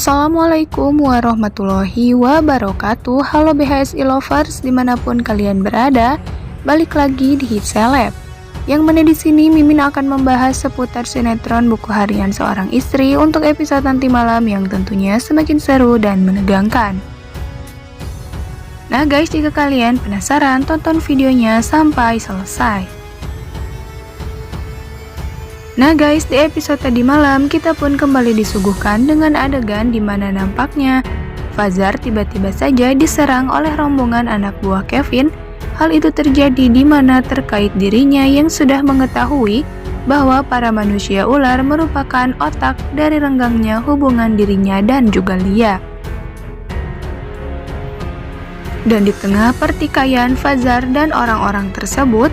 Assalamualaikum warahmatullahi wabarakatuh. Halo BHSI lovers dimanapun kalian berada, balik lagi di Hits Seleb. Yang mana di sini Mimin akan membahas seputar sinetron Buku Harian Seorang Istri untuk episode nanti malam yang tentunya semakin seru dan menegangkan. Nah guys, jika kalian penasaran, tonton videonya sampai selesai. Nah guys, di episode tadi malam kita pun kembali disuguhkan dengan adegan di mana nampaknya Fajar tiba-tiba saja diserang oleh rombongan anak buah Kevin. Hal itu terjadi di mana terkait dirinya yang sudah mengetahui bahwa para manusia ular merupakan otak dari renggangnya hubungan dirinya dan juga Lia. Dan di tengah pertikaian Fajar dan orang-orang tersebut,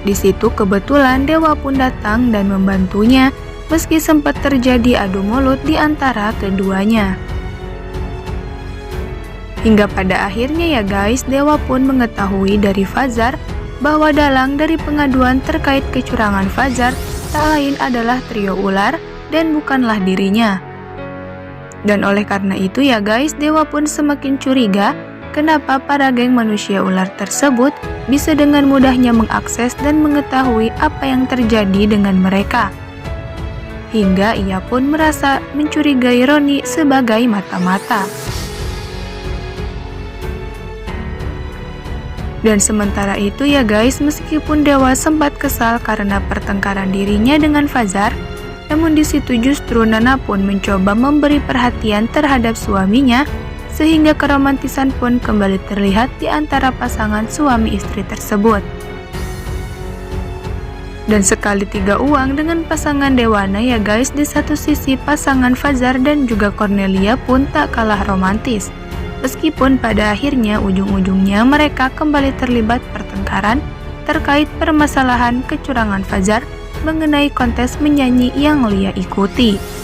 di situ kebetulan Dewa pun datang dan membantunya meski sempat terjadi adu mulut di antara keduanya. Hingga pada akhirnya ya guys, Dewa pun mengetahui dari Fajar bahwa dalang dari pengaduan terkait kecurangan Fajar tak lain adalah trio ular dan bukanlah dirinya. Dan oleh karena itu ya guys, Dewa pun semakin curiga kenapa para geng manusia ular tersebut bisa dengan mudahnya mengakses dan mengetahui apa yang terjadi dengan mereka. Hingga ia pun merasa mencurigai Roni sebagai mata-mata. Dan sementara itu ya guys, meskipun Dewa sempat kesal karena pertengkaran dirinya dengan Fajar, namun di situ justru Nana pun mencoba memberi perhatian terhadap suaminya, sehingga keromantisan pun kembali terlihat di antara pasangan suami istri tersebut. Dan sekali tiga uang dengan pasangan Dewana ya guys, di satu sisi pasangan Fajar dan juga Cornelia pun tak kalah romantis. Meskipun pada akhirnya ujung-ujungnya mereka kembali terlibat pertengkaran terkait permasalahan kecurangan Fajar mengenai kontes menyanyi yang Lia ikuti.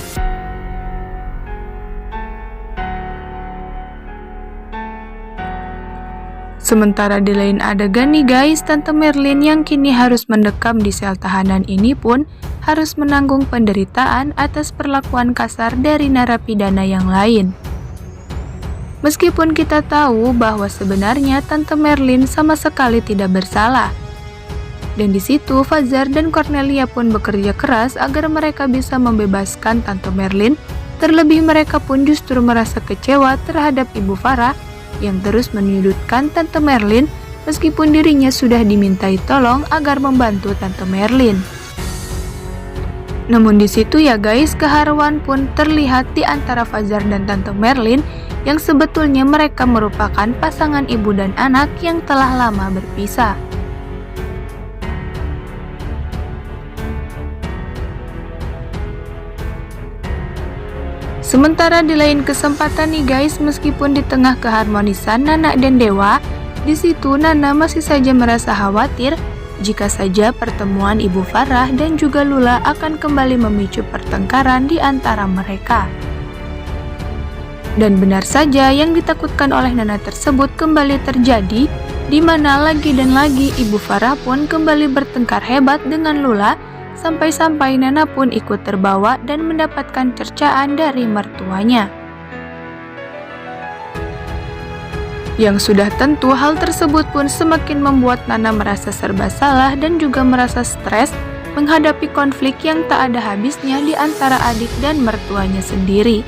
Sementara di lain adegan nih guys, Tante Merlin yang kini harus mendekam di sel tahanan ini pun harus menanggung penderitaan atas perlakuan kasar dari narapidana yang lain. Meskipun kita tahu bahwa sebenarnya Tante Merlin sama sekali tidak bersalah. Dan di situ Fajar dan Cornelia pun bekerja keras agar mereka bisa membebaskan Tante Merlin. Terlebih mereka pun justru merasa kecewa terhadap Ibu Farah yang terus menyudutkan Tante Merlin meskipun dirinya sudah dimintai tolong agar membantu Tante Merlin. Namun di situ ya guys, keharuan pun terlihat di antara Fajar dan Tante Merlin yang sebetulnya mereka merupakan pasangan ibu dan anak yang telah lama berpisah. Sementara di lain kesempatan nih guys, meskipun di tengah keharmonisan Nana dan Dewa, di situ Nana masih saja merasa khawatir jika saja pertemuan Ibu Farah dan juga Lula akan kembali memicu pertengkaran di antara mereka. Dan benar saja yang ditakutkan oleh Nana tersebut kembali terjadi, di mana lagi dan lagi Ibu Farah pun kembali bertengkar hebat dengan Lula, sampai-sampai Nana pun ikut terbawa dan mendapatkan cercaan dari mertuanya. Yang sudah tentu hal tersebut pun semakin membuat Nana merasa serba salah dan juga merasa stres menghadapi konflik yang tak ada habisnya di antara adik dan mertuanya sendiri.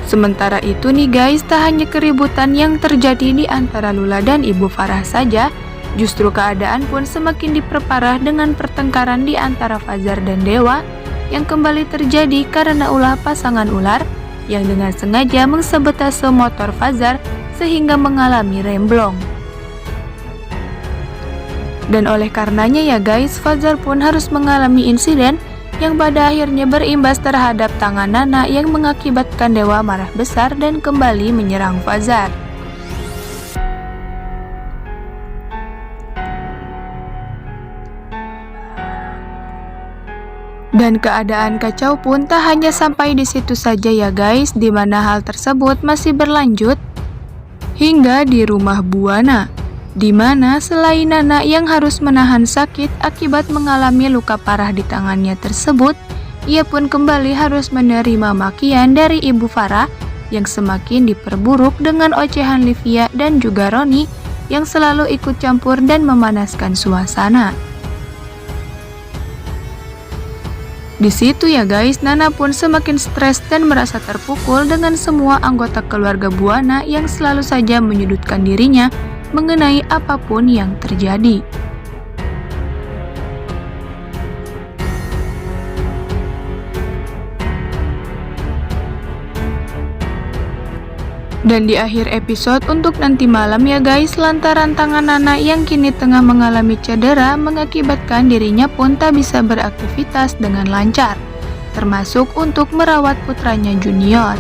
Sementara itu nih guys, tak hanya keributan yang terjadi di antara Lula dan Ibu Farah saja, justru keadaan pun semakin diperparah dengan pertengkaran di antara Fajar dan Dewa yang kembali terjadi karena ulah pasangan ular yang dengan sengaja mensabotase motor Fajar sehingga mengalami remblong. Dan oleh karenanya ya guys, Fajar pun harus mengalami insiden yang pada akhirnya berimbas terhadap tangan Nana yang mengakibatkan Dewa marah besar dan kembali menyerang Fajar. Dan keadaan kacau pun tak hanya sampai di situ saja ya guys, di mana hal tersebut masih berlanjut hingga di rumah Buana. di mana selain Nana yang harus menahan sakit akibat mengalami luka parah di tangannya tersebut, ia pun kembali harus menerima makian dari Ibu Farah yang semakin diperburuk dengan ocehan Livia dan juga Roni yang selalu ikut campur dan memanaskan suasana. Di situ ya guys, Nana pun semakin stres dan merasa terpukul dengan semua anggota keluarga Buana yang selalu saja menyudutkan dirinya mengenai apapun yang terjadi. Dan di akhir episode untuk nanti malam ya guys, lantaran tangan Nana yang kini tengah mengalami cedera mengakibatkan dirinya pun tak bisa beraktivitas dengan lancar, termasuk untuk merawat putranya Junior.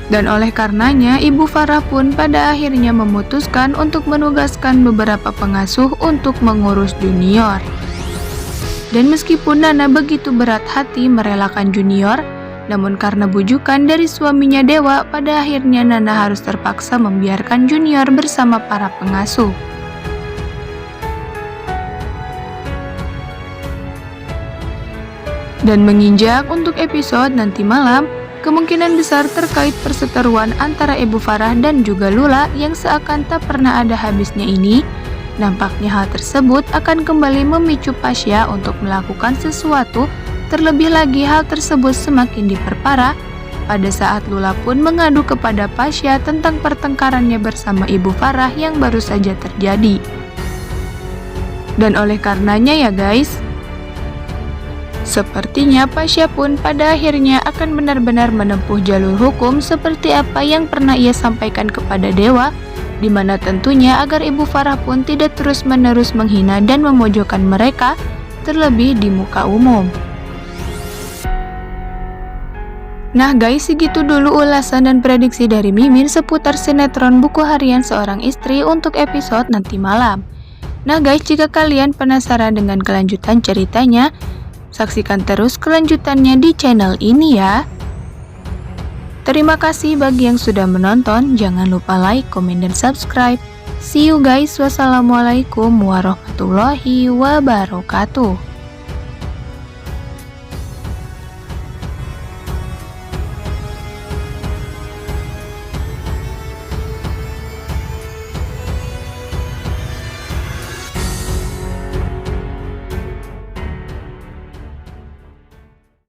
Dan oleh karenanya Ibu Farah pun pada akhirnya memutuskan untuk menugaskan beberapa pengasuh untuk mengurus Junior. Dan meskipun Nana begitu berat hati merelakan Junior, namun karena bujukan dari suaminya Dewa, pada akhirnya Nana harus terpaksa membiarkan Junior bersama para pengasuh. Dan menginjak untuk episode nanti malam, kemungkinan besar terkait perseteruan antara Ibu Farah dan juga Lula yang seakan tak pernah ada habisnya ini, nampaknya hal tersebut akan kembali memicu Pasha untuk melakukan sesuatu. Terlebih lagi hal tersebut semakin diperparah pada saat Lula pun mengadu kepada Pasha tentang pertengkarannya bersama Ibu Farah yang baru saja terjadi. Dan oleh karenanya ya guys, sepertinya Pasha pun pada akhirnya akan benar-benar menempuh jalur hukum seperti apa yang pernah ia sampaikan kepada Dewa, di mana tentunya agar Ibu Farah pun tidak terus-menerus menghina dan memojokkan mereka, terlebih di muka umum. Nah guys, segitu dulu ulasan dan prediksi dari Mimin seputar sinetron Buku Harian Seorang Istri untuk episode nanti malam. Nah guys, jika kalian penasaran dengan kelanjutan ceritanya, saksikan terus kelanjutannya di channel ini ya. Terima kasih bagi yang sudah menonton, jangan lupa like, komen, dan subscribe. See you guys, wassalamualaikum warahmatullahi wabarakatuh.